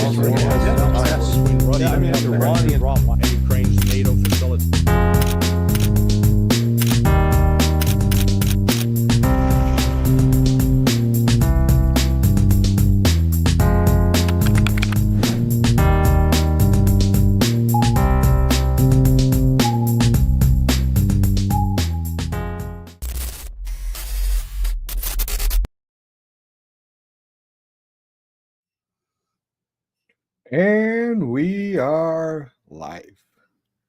and Ukraine's NATO facility. And we are live.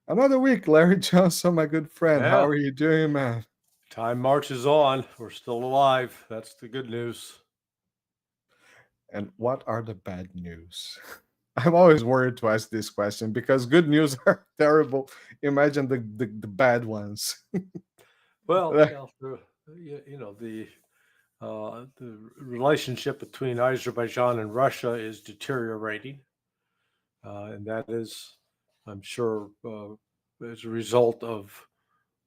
Another week, Larry Johnson, my good friend. How are you doing, man? Time marches on. We're still alive. That's the good news. And what are the bad news? I'm always worried to ask this question because good news are terrible. Imagine the bad ones. Well, the relationship between Azerbaijan and Russia is deteriorating. And that is, I'm sure, as a result of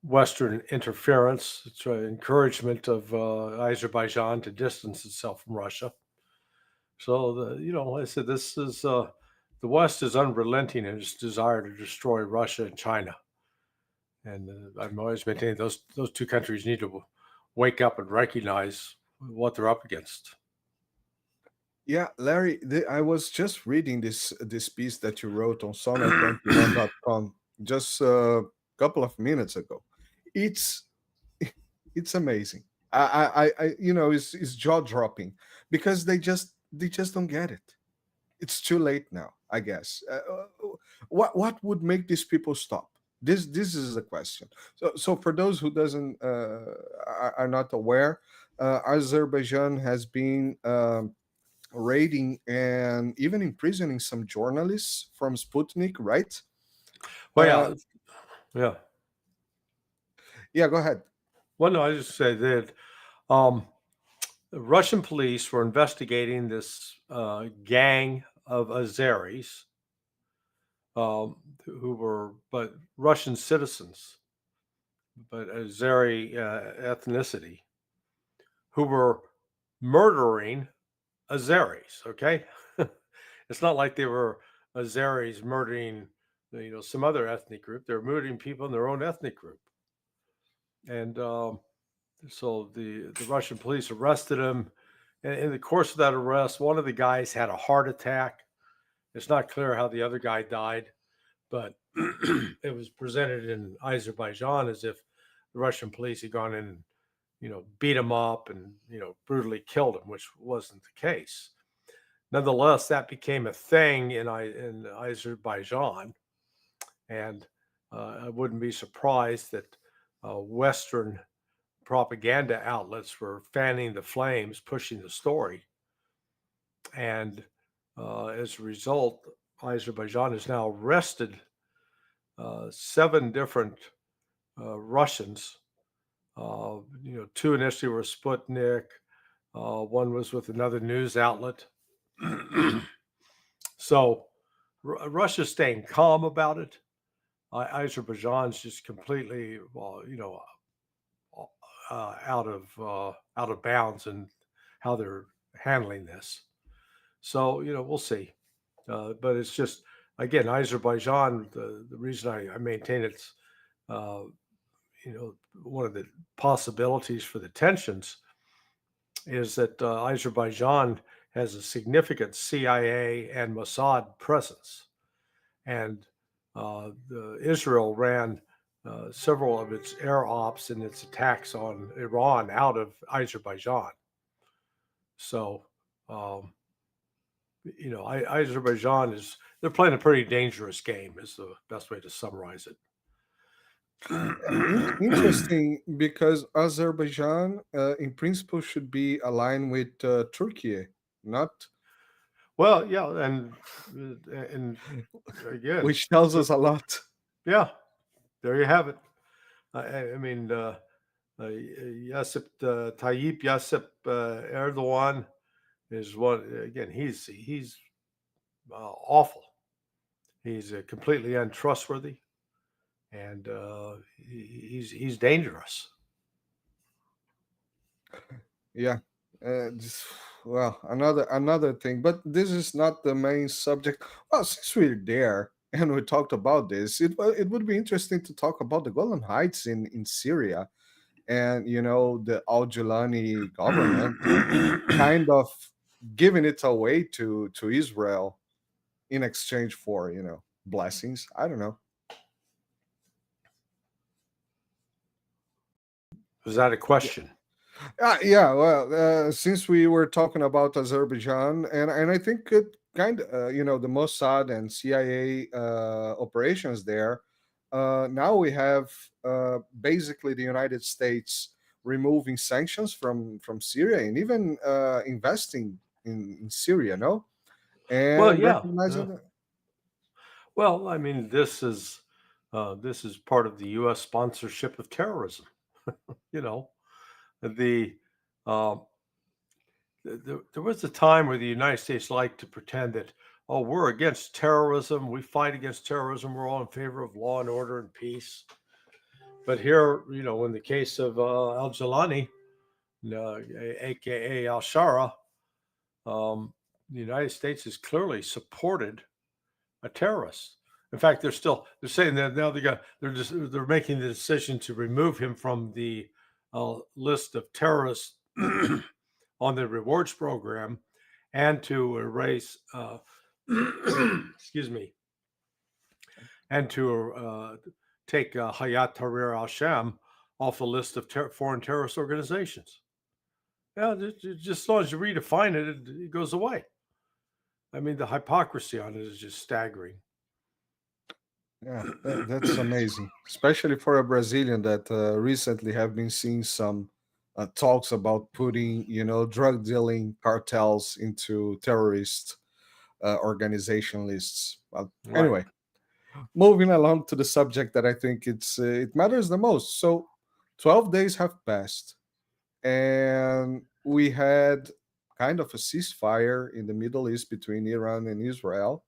Western interference. It's an encouragement of Azerbaijan to distance itself from Russia. So, I said this is the West is unrelenting in its desire to destroy Russia and China. And I'm always maintaining those two countries need to wake up and recognize what they're up against. Yeah, Larry, I was just reading this piece that you wrote on sonnet21.com just a couple of minutes ago. It's amazing. I it's jaw dropping because they just don't get it. It's too late now, I guess. What would make these people stop? This is the question. So for those who are not aware, Azerbaijan has been raiding and even imprisoning some journalists from Sputnik, right? Well, yeah. Go ahead. Well, no, I just say that the Russian police were investigating this gang of Azeris who were but Russian citizens, but Azeri ethnicity, who were murdering Azeris. Okay, it's not like they were Azeris murdering, some other ethnic group. They're murdering people in their own ethnic group, and so the Russian police arrested him. And in the course of that arrest, one of the guys had a heart attack. It's not clear how the other guy died, but it was presented in Azerbaijan as if the Russian police had gone in and, beat him up and, brutally killed him, which wasn't the case. Nonetheless, that became a thing in Azerbaijan. And I wouldn't be surprised that Western propaganda outlets were fanning the flames, pushing the story. And as a result, Azerbaijan has now arrested 7 different Russians. Two initially were Sputnik. One was with another news outlet. So Russia's staying calm about it. Azerbaijan's just completely, out of bounds in how they're handling this. So we'll see. But it's just, again, Azerbaijan. The reason I maintain it's one of the possibilities for the tensions is that Azerbaijan has a significant CIA and Mossad presence, and Israel ran several of its air ops and its attacks on Iran out of Azerbaijan. So, Azerbaijan they're playing a pretty dangerous game is the best way to summarize it. Interesting, because Azerbaijan, in principle, should be aligned with Turkey, not. Well, yeah, and again, which tells us a lot. Yeah, there you have it. I mean, Tayyip Erdogan is one. Again, he's awful. He's completely untrustworthy, and he's dangerous. Yeah, well, another thing, but this is not the main subject. Well, since we're there and we talked about this, it would be interesting to talk about the Golan Heights in Syria, and the Al Jilani government kind of giving it away to Israel in exchange for blessings. I don't know. Is that a question? Yeah, well, since we were talking about Azerbaijan, and I think it kind of, the Mossad and CIA operations there, now we have basically the United States removing sanctions from Syria and even investing in Syria, no? Well, And yeah. recognizing that. Well, I mean, this is part of the U.S. sponsorship of terrorism. You know, the uh, there was a time where the United States liked to pretend that, oh, we're against terrorism, we fight against terrorism, we're all in favor of law and order and peace. But here, in the case of Al Jilani, aka Al Shara, the United States has clearly supported a terrorist. In fact, they're saying that now they're making the decision to remove him from the list of terrorists on the rewards program, and to erase, excuse me, and to take Hayat Tahrir al-Sham off the list of foreign terrorist organizations. Yeah, just as long as you redefine it, it goes away. I mean, the hypocrisy on it is just staggering. Yeah, that's amazing, especially for a Brazilian that recently have been seeing some talks about putting, drug dealing cartels into terrorist organization lists. Well, Right. anyway, moving along to the subject that I think it matters the most. So, 12 days have passed, and we had kind of a ceasefire in the Middle East between Iran and Israel.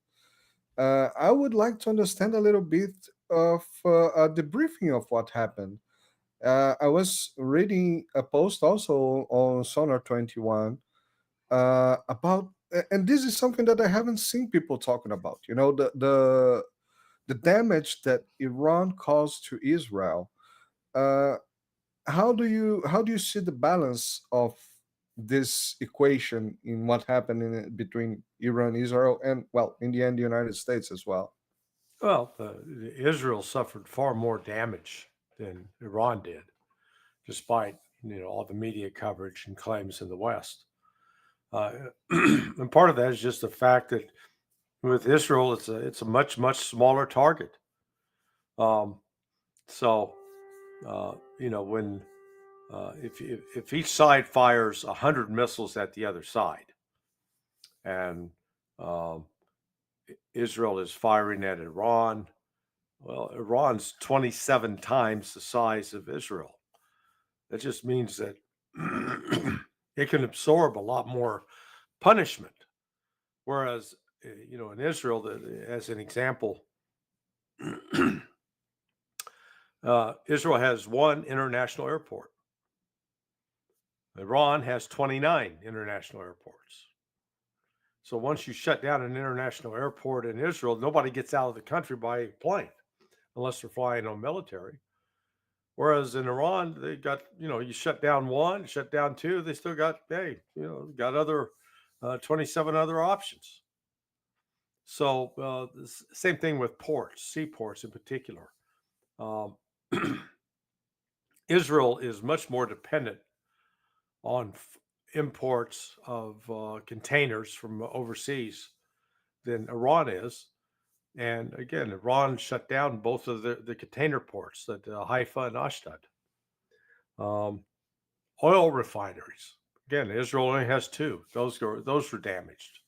I would like to understand a little bit of a debriefing of what happened. I was reading a post also on Sonar 21 about, and this is something that I haven't seen people talking about. The damage that Iran caused to Israel. Uh, how do you see the balance of this equation in what happened between Iran, Israel, and, well, in the end, the United States as well? Well, Israel suffered far more damage than Iran did, despite all the media coverage and claims in the West. And part of that is just the fact that with Israel, it's a much smaller target. So when if each side fires 100 missiles at the other side, and Israel is firing at Iran, well, Iran's 27 times the size of Israel. That just means that it can absorb a lot more punishment. Whereas, in Israel, as an example, Israel has one international airport. Iran has 29 international airports. So once you shut down an international airport in Israel, nobody gets out of the country by plane unless they're flying on military. Whereas in Iran, they got, you shut down one, shut down two, they still got, got other 27 other options. So same thing with ports, seaports in particular. Israel is much more dependent on imports of containers from overseas than Iran is. And again, Iran shut down both of the container ports at Haifa and Ashdod. Oil refineries. Again, Israel only has two. Those were damaged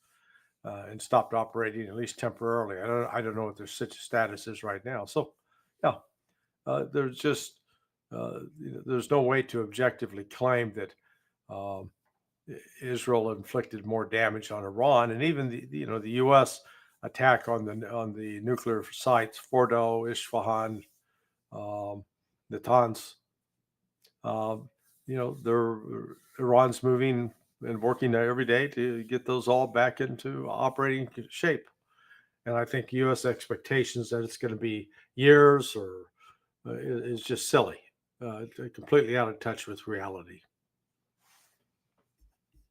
and stopped operating, at least temporarily. I don't know what their status is right now. So, yeah, there's just there's no way to objectively claim that Israel inflicted more damage on Iran, and even the U.S. attack on the nuclear sites, Fordo, Isfahan, Natanz. Iran's moving and working every day to get those all back into operating shape. And I think U.S. expectations that it's going to be years or is just silly, completely out of touch with reality.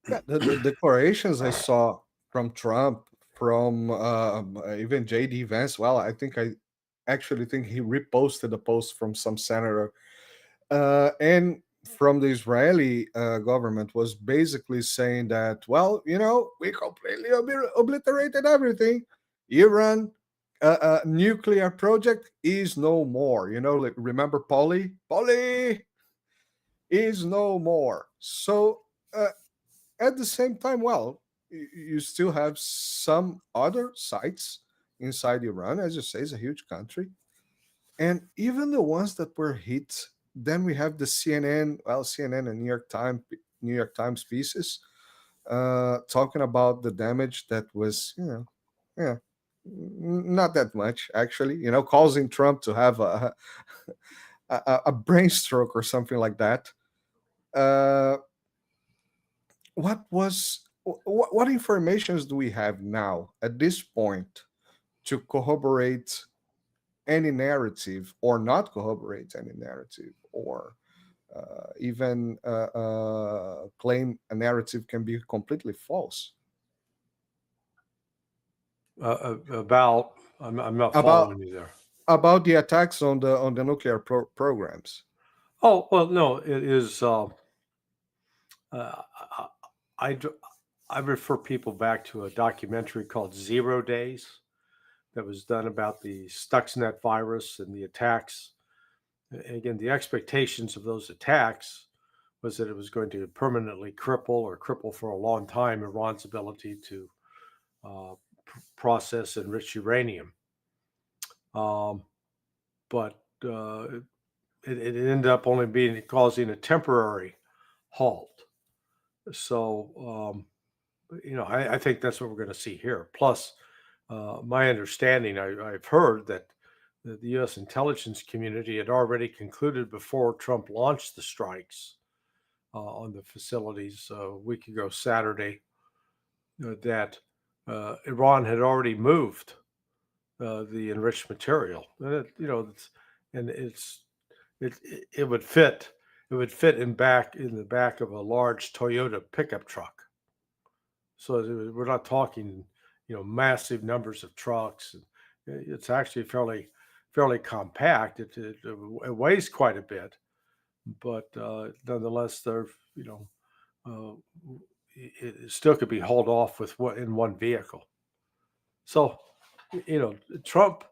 Yeah, the declarations I saw from Trump, from even JD Vance. Well, I actually think he reposted a post from some senator, and from the Israeli government was basically saying that, well, we completely obliterated everything. Iran nuclear project is no more. Like, remember Polly is no more. So at the same time, well, you still have some other sites inside Iran. As you say, it's a huge country, and even the ones that were hit. Then we have the CNN and New York Times pieces talking about the damage that was, yeah, not that much actually. Causing Trump to have a brain stroke or something like that. Uh, what informations do we have now at this point to corroborate any narrative or not corroborate any narrative, or even claim a narrative can be completely false About, I'm not about following you there. about the attacks on the nuclear programs? Oh, well, no, it is. Uh, I, I I refer people back to a documentary called 0 Days that was done about the Stuxnet virus and the attacks. Again, the expectations of those attacks was that it was going to permanently cripple for a long time Iran's ability to process enriched uranium. But it ended up only causing a temporary halt. So, I think that's what we're going to see here. Plus, my understanding, I've heard that the U.S. intelligence community had already concluded before Trump launched the strikes on the facilities a week ago Saturday, that Iran had already moved the enriched material, and it would fit. It would fit in the back of a large Toyota pickup truck. So we're not talking, massive numbers of trucks. It's actually fairly compact. It weighs quite a bit, but nonetheless, it still could be hauled off in one vehicle. So, Trump,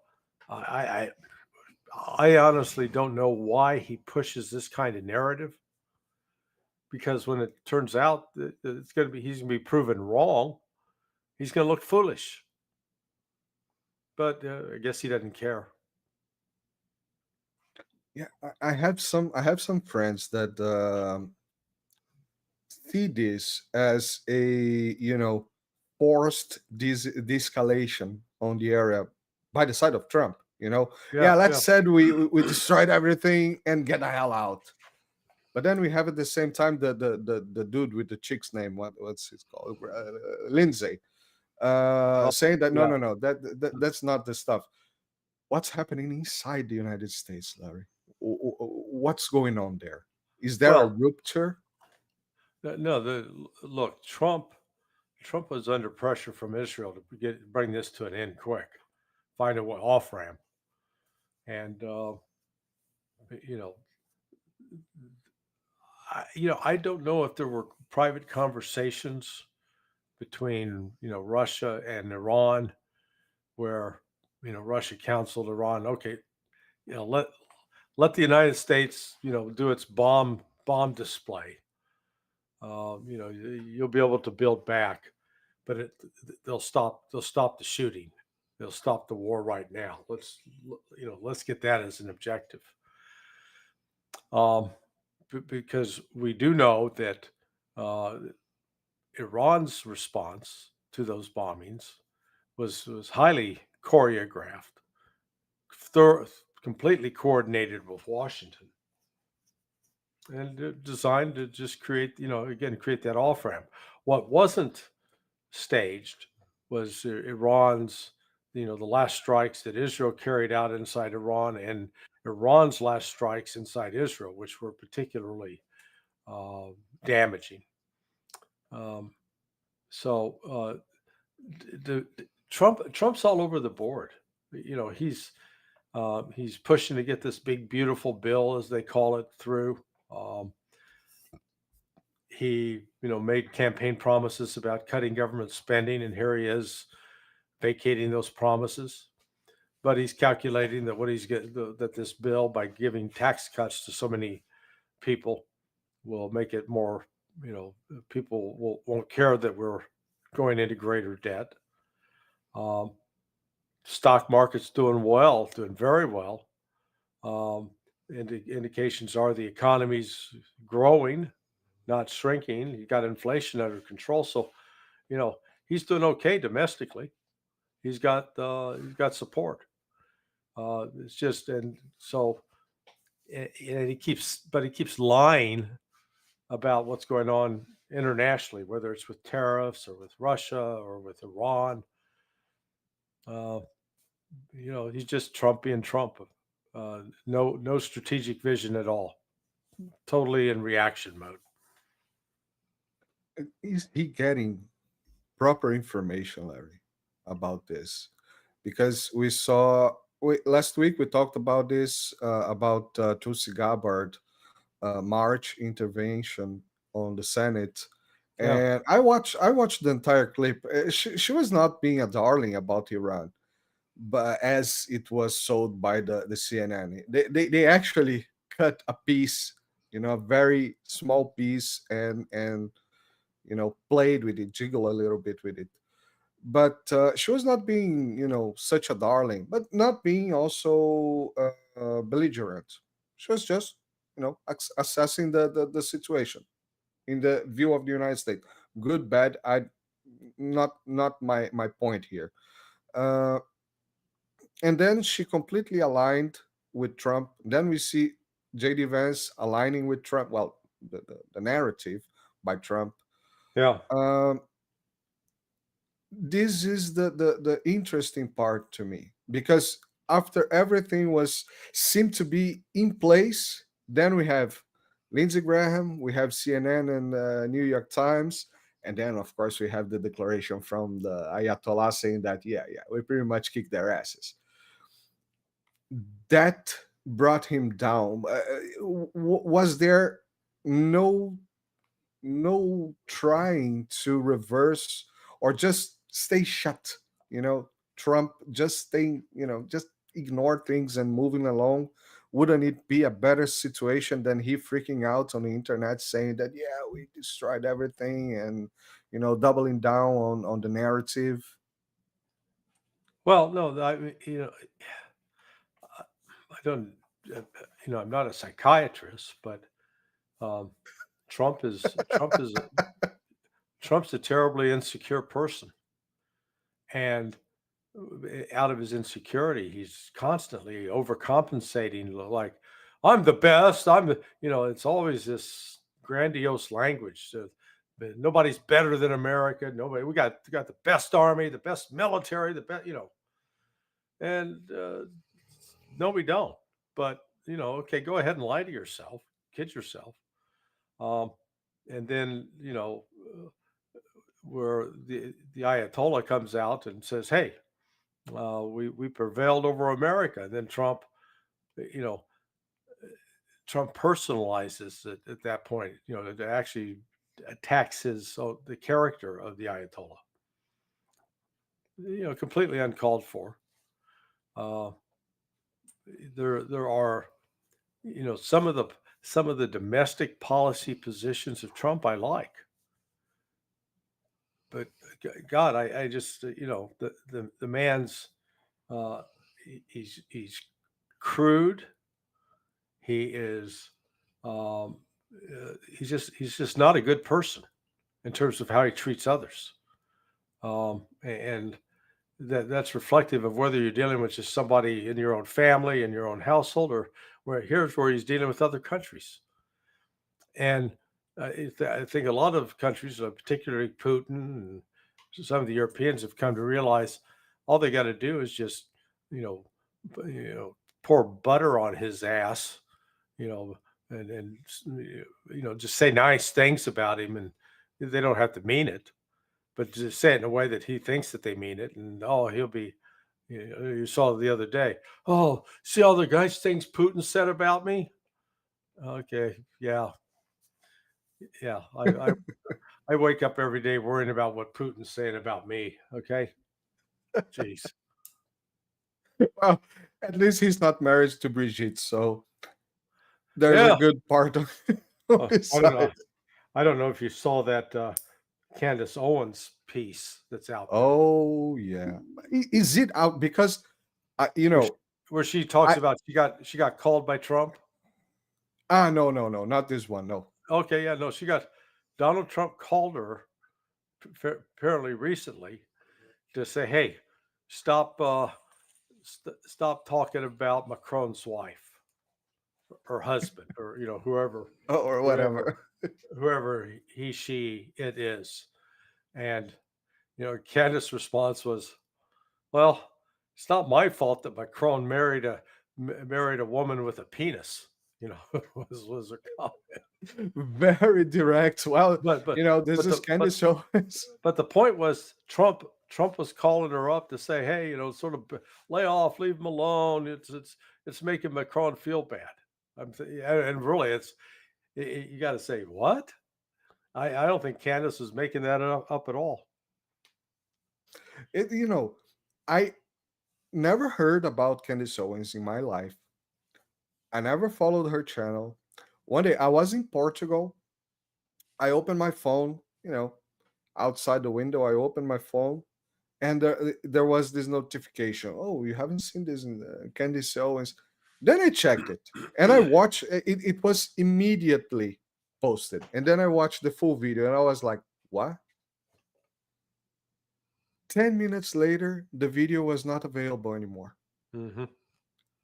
I honestly don't know why he pushes this kind of narrative, because when it turns out that he's going to be proven wrong, he's going to look foolish. But I guess he doesn't care. Yeah, I have some friends that see this as a forced de-escalation on the area by the side of Trump. Yeah, let's said we destroyed everything and get the hell out. But then we have at the same time the dude with the chick's name, what's his called, Lindsay, saying that no, that's not the stuff. What's happening inside the United States, Larry? What's going on there? Is there a rupture? No, look, Trump was under pressure from Israel to bring this to an end quick, find a off ramp, and I don't know if there were private conversations between Russia and Iran, where Russia counseled Iran, okay, let the United States do its bomb display. You'll be able to build back, but they'll stop the shooting. They'll stop the war right now. Let's get that as an objective. Because we do know that Iran's response to those bombings was highly choreographed, completely coordinated with Washington, and designed to just create that off ramp. What wasn't staged was Iran's, the last strikes that Israel carried out inside Iran, and Iran's last strikes inside Israel, which were particularly damaging. So Trump's all over the board. He's pushing to get this big, beautiful bill, as they call it, through. He, made campaign promises about cutting government spending, and here he is vacating those promises. But he's calculating that that this bill, by giving tax cuts to so many people, will make it more, people won't care that we're going into greater debt. Stock market's doing very well. Indications are the economy's growing, not shrinking. You got inflation under control, so he's doing okay domestically. He's got support. It's just, and so, and he keeps lying about what's going on internationally, whether it's with tariffs or with Russia or with Iran. He's just Trump being Trump. No strategic vision at all. Totally in reaction mode. Is he getting proper information, Larry, about this? Because we saw last week we talked about this about Tulsi Gabbard March intervention on the Senate, and I watched the entire clip. She was not being a darling about Iran, but as it was sold by the CNN, they actually cut a piece, a very small piece, and played with it, jiggle a little bit with it. But she was not being, such a darling, but not being also belligerent. She was just, assessing the situation in the view of the United States. Good, bad, not my point here. And then she completely aligned with Trump. Then we see J.D. Vance aligning with Trump. Well, the narrative by Trump. Yeah. This is the interesting part to me, because after everything seemed to be in place, then we have Lindsey Graham, we have CNN and New York Times, and then of course we have the declaration from the Ayatollah saying that we pretty much kicked their asses. That brought him down. Was there no trying to reverse or just stay shut? Trump just staying, just ignore things and moving along. Wouldn't it be a better situation than he freaking out on the internet saying that we destroyed everything and doubling down on the narrative? Well, no, I don't, I'm not a psychiatrist, but Trump's a terribly insecure person, and out of his insecurity, he's constantly overcompensating. Like, I'm the best. It's always this grandiose language. Nobody's better than America. Nobody. We got the best army, the best military, the best. And no, we don't. But okay, go ahead and lie to yourself, kid yourself. And then, where the Ayatollah comes out and says, hey, we prevailed over America. And then Trump personalizes it at that point, that actually attacks the character of the Ayatollah. Completely uncalled for. There are, some of the domestic policy positions of Trump I like, but God, I just the man's he's crude. He is he's just not a good person in terms of how he treats others, and that's reflective of whether you're dealing with just somebody in your own family, in your own household, or here's where he's dealing with other countries. And I think a lot of countries, particularly Putin and some of the Europeans, have come to realize all they got to do is just, you know, pour butter on his ass, you know, and just say nice things about him, and they don't have to mean it, but just say it in a way that he thinks that they mean it, and he'll be. You saw the other day. Oh, see all the nice things Putin said about me. Okay, yeah. I wake up every day worrying about what Putin's saying about me. Okay, jeez. Well, at least he's not married to Brigitte, so there's a Yeah. good part of, of his I don't know. side. I don't know if you saw that Candace Owens piece that's out there, Oh yeah, is it out? Because you where she, know, where she talks I about she got called by Trump. no, not this one. No. Okay, yeah, no, she got Donald Trump called her apparently recently to say, "Hey, stop stop talking about Macron's wife or husband or whoever Or whoever whatever. whoever he she it is." And Candace's response was, "Well, it's not my fault that Macron married a woman with a penis." Was her comment. Very direct. Well, But this but is the Candy but show. but the point was Trump was calling her up to say, "Hey, sort of lay off, leave him alone. It's making Macron feel bad." And really, you got to say what? I don't think Candace is making that up at all. It, I never heard about Candice Owens in my life. I never followed her channel. One day I was in Portugal. I opened my phone, outside the window. I opened my phone, and there was this notification. Oh, you haven't seen this in Candice Owens. Then I checked it, and I watched it. It was immediately posted, and then I watched the full video, and I was like, "What?" 10 minutes later, the video was not available anymore. Hmm.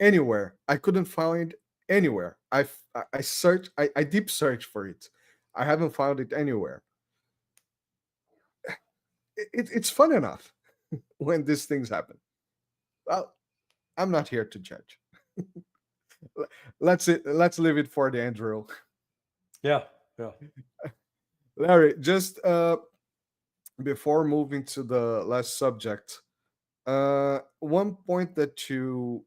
Anywhere. I couldn't find anywhere. I searched, I deep searched for it. I haven't found it anywhere. It's fun enough when these things happen. Well, I'm not here to judge. Let's leave it for the end drill. Yeah, yeah. Larry, just before moving to the last subject, one point that you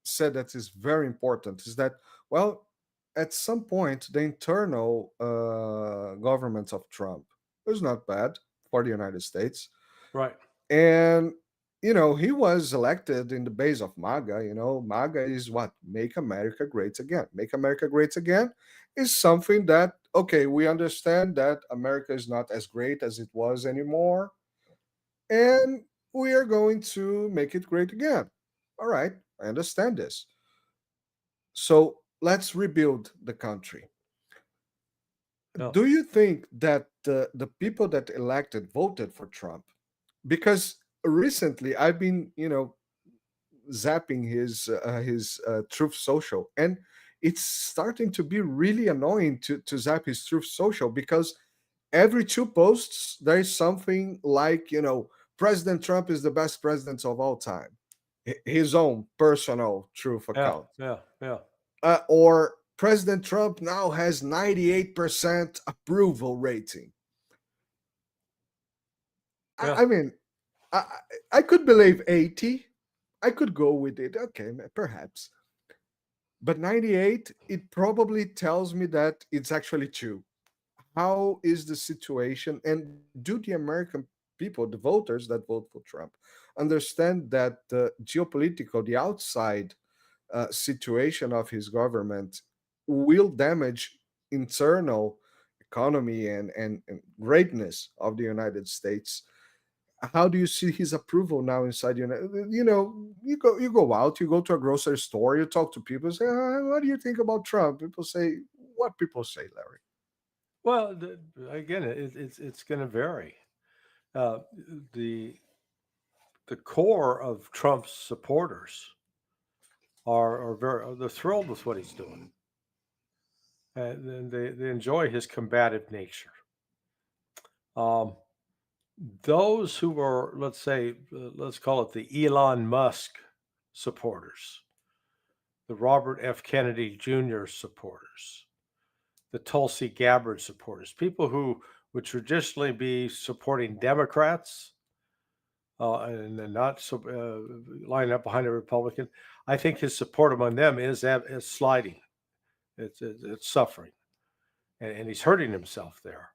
said that is very important is that, well, at some point the internal government of Trump was not bad for the United States, Right. and he was elected in the base of MAGA. MAGA is what? Make America great again. Make America great again is something that, okay, we understand that America is not as great as it was anymore, and we are going to make it great again. All right, I understand this. So let's rebuild the country. Yeah. Do you think that the people that elected voted for Trump? Because recently I've been, zapping his Truth Social, and it's starting to be really annoying to zap his Truth Social, because every two posts there is something like, President Trump is the best president of all time, his own personal Truth Yeah, account. yeah. Or President Trump now has 98% approval rating. Yeah. I mean, I, I could believe 80. I could go with it. Okay, perhaps. But 98, it probably tells me that it's actually true. How is the situation? And do the American people, the voters that vote for Trump, understand that the geopolitical, the outside situation of his government will damage internal economy and greatness of the United States? How do you see his approval now inside the United? You go out, you go to a grocery store, you talk to people, say, what do you think about Trump? People say, what people say, Larry? Well, again, it's going to vary. Uh, the the core of Trump's supporters they're thrilled with what he's doing. and they enjoy his combative nature. Those who are, let's say, let's call it the Elon Musk supporters, the Robert F. Kennedy Jr. supporters, the Tulsi Gabbard supporters, people who would traditionally be supporting Democrats and then not lining up behind a Republican. I think his support among them is sliding. It's suffering, and he's hurting himself there.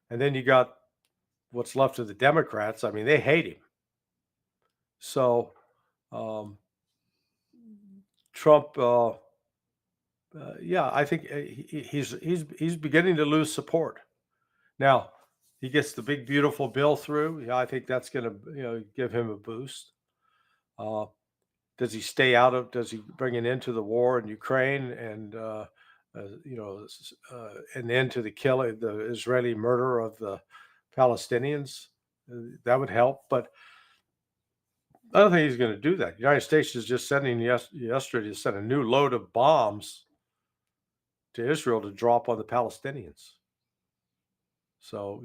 And then you got what's left of the Democrats. I mean, they hate him. So Trump, yeah, I think he's beginning to lose support. Now he gets the big beautiful bill through. Yeah, I think that's going to give him a boost. Does he stay out of? Does he bring an end to the war in Ukraine and an end to the killing, the Israeli murder of the Palestinians? That would help, but I don't think he's going to do that. The United States is just sending yesterday to send a new load of bombs to Israel to drop on the Palestinians. So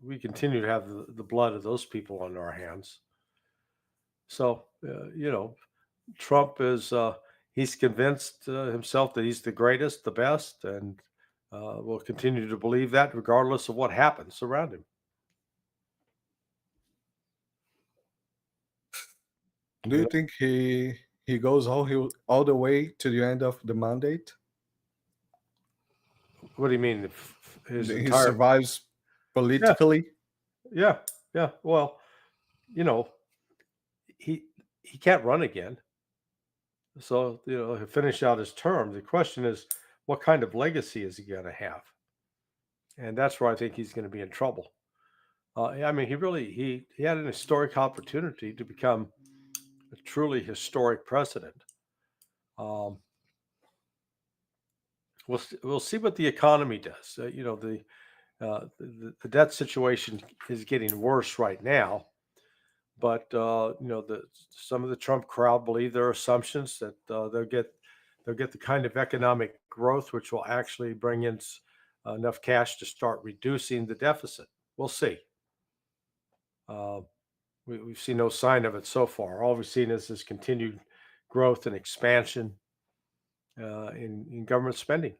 we continue to have the blood of those people on our hands. So Trump is he's convinced himself that he's the greatest, the best, and will continue to believe that regardless of what happens around him. Do you think he goes all the way to the end of the mandate? What do you mean? He survives politically? Yeah. Well, he can't run again. So, he'll finish out his term. The question is, what kind of legacy is he going to have? And that's where I think he's going to be in trouble. I mean, he had an historic opportunity to become a truly historic president. We'll see what the economy does. The debt situation is getting worse right now, but some of the Trump crowd believe their assumptions that they'll get the kind of economic growth which will actually bring in enough cash to start reducing the deficit. We'll see. We've seen no sign of it so far. All we've seen is this continued growth and expansion in government spending,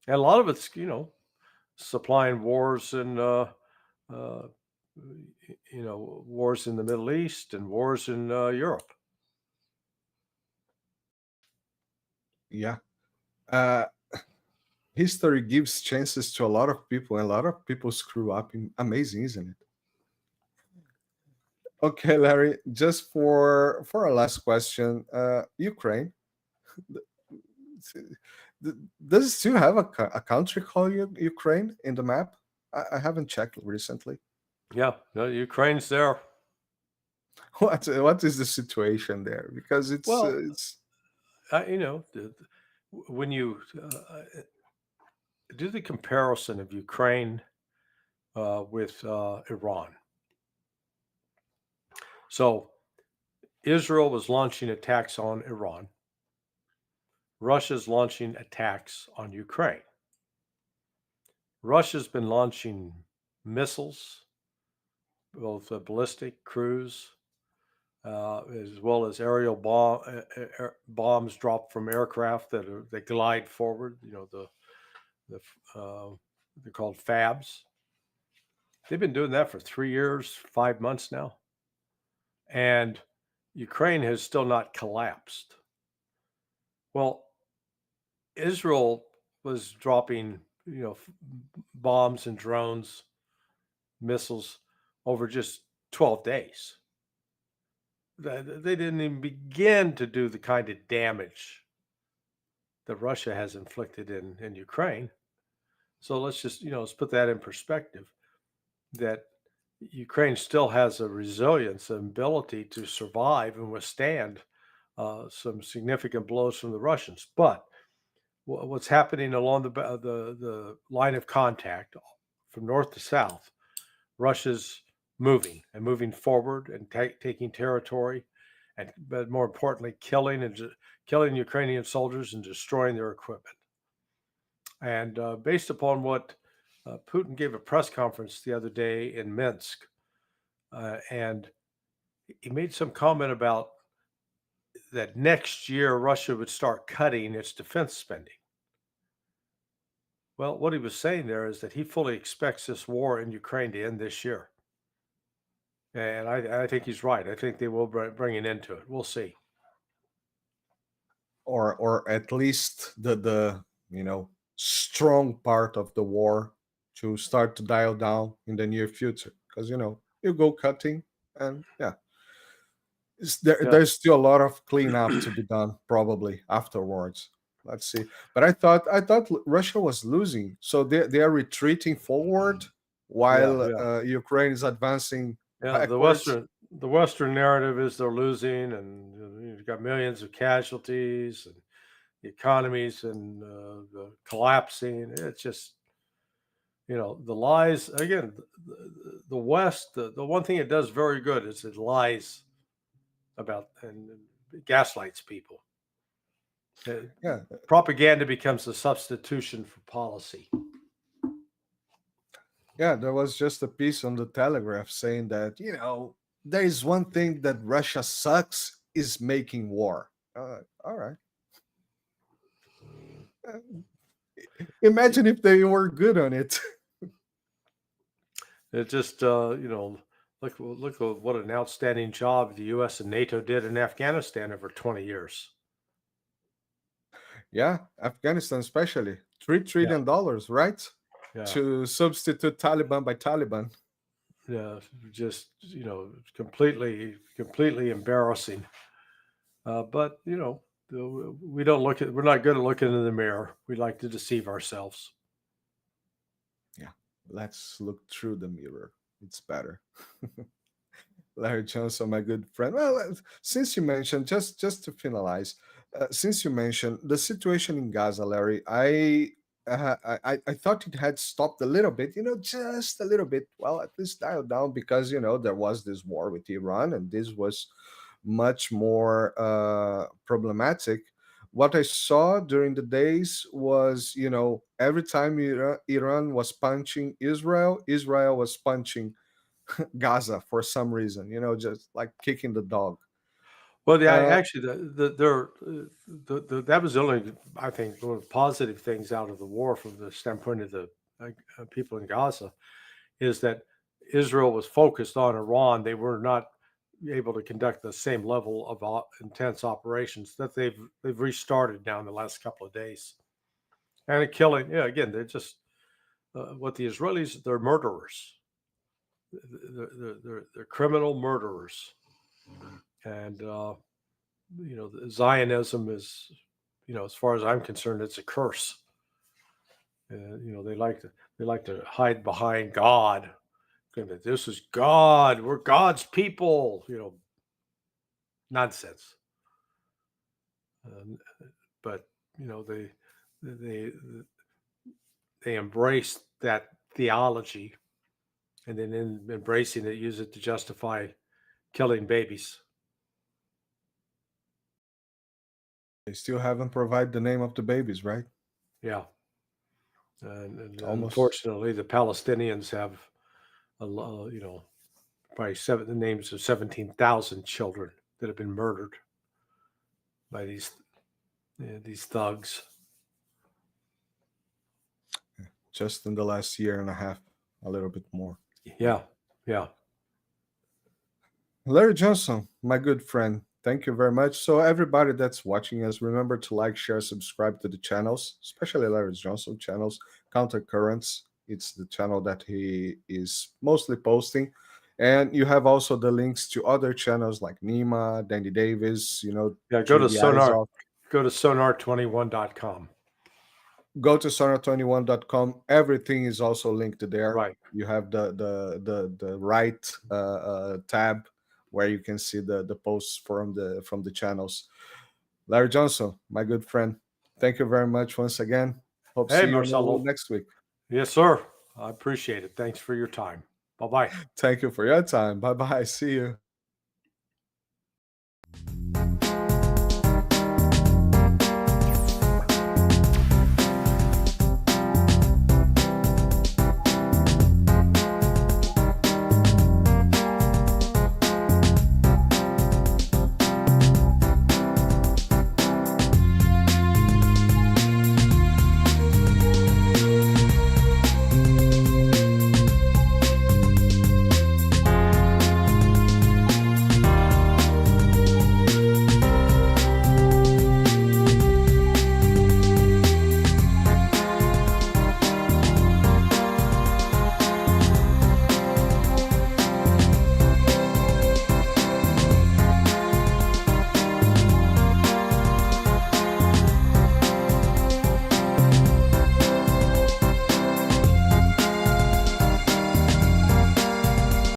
and a lot of it's supplying wars and wars in the Middle East and wars in Europe. Yeah. History gives chances to a lot of people, and a lot of people screw up. Amazing, isn't it? Okay, Larry, just for our last question, Ukraine, does it still have a country called Ukraine in the map? I haven't checked recently. Yeah, no, Ukraine's there. What is the situation there? Because it's when you do the comparison of Ukraine with Iran. So Israel was launching attacks on Iran. Russia's launching attacks on Ukraine. Russia's been launching missiles, both ballistic, cruise, as well as aerial bombs dropped from aircraft that glide forward. They're called FABs. They've been doing that for 3 years, 5 months now. And Ukraine has still not collapsed. Well, Israel was dropping, bombs and drones, missiles over just 12 days. They didn't even begin to do the kind of damage that Russia has inflicted in Ukraine. So let's just, let's put that in perspective, that Ukraine still has a resilience and ability to survive and withstand some significant blows from the Russians. But what's happening along the line of contact from north to south, Russia's moving forward and taking territory, but more importantly, killing Ukrainian soldiers and destroying their equipment. And based upon what Putin gave a press conference the other day in Minsk, and he made some comment about that next year Russia would start cutting its defense spending. Well, what he was saying there is that he fully expects this war in Ukraine to end this year. And I think he's right. I think they will bring an end to it. We'll see. Or at least the strong part of the war to start to dial down in the near future, because you go cutting, and there's still a lot of cleanup to be done probably afterwards. Let's see. But I thought Russia was losing, so they are retreating forward while Ukraine is advancing backwards. The Western narrative is they're losing, and you've got millions of casualties, and the economies and collapsing. It's just the lies again. The West, the one thing it does very good is it lies about and gaslights people. Propaganda becomes a substitution for policy. Yeah, there was just a piece on the Telegraph saying that there is one thing that Russia sucks is making war. All right. Imagine if they were good on it. It just look what an outstanding job the U.S. and NATO did in Afghanistan over 20 years. Yeah, Afghanistan especially. $3 trillion, right? Yeah. To substitute Taliban by Taliban. Yeah, just completely embarrassing. But we don't we're not good at looking in the mirror. We like to deceive ourselves. Yeah, let's look through the mirror. It's better. Larry Johnson, my good friend. Well, since you mentioned, just to finalize, since you mentioned the situation in Gaza, Larry, I thought it had stopped a little bit, just a little bit. Well, at least dialed down, because there was this war with Iran, and this was much more problematic. What I saw during the days was, every time Iran was punching Israel, Israel was punching Gaza for some reason, just like kicking the dog. Well, actually, that was the only, I think, one of the positive things out of the war from the standpoint of the people in Gaza, is that Israel was focused on Iran. They were not able to conduct the same level of intense operations that they've restarted now in the last couple of days. And killing, again, they're just what the Israelis, they're murderers. They're criminal murderers. And Zionism is, as far as I'm concerned, it's a curse. They like to hide behind God. This is God. We're God's people. Nonsense. But they embrace that theology, and then in embracing it, use it to justify killing babies. They still haven't provided the name of the babies, right? Yeah. And unfortunately, the Palestinians have, probably the names of 17,000 children that have been murdered by these thugs. Just in the last year and a half, a little bit more. Yeah. Larry Johnson, my good friend, thank you very much. So everybody that's watching us, remember to like, share, subscribe to the channels, especially Larry Johnson channels. Countercurrents, it's the channel that he is mostly posting. And you have also the links to other channels like Nima, Danny Davis, go to Sonar. Go to sonar21.com. Go to sonar21.com. Everything is also linked there. Right. You have the right tab where you can see the posts from the channels. Larry Johnson, my good friend, thank you very much once again. Hope to see you next week. Yes, sir. I appreciate it. Thanks for your time. Bye-bye. Thank you for your time. Bye-bye. See you.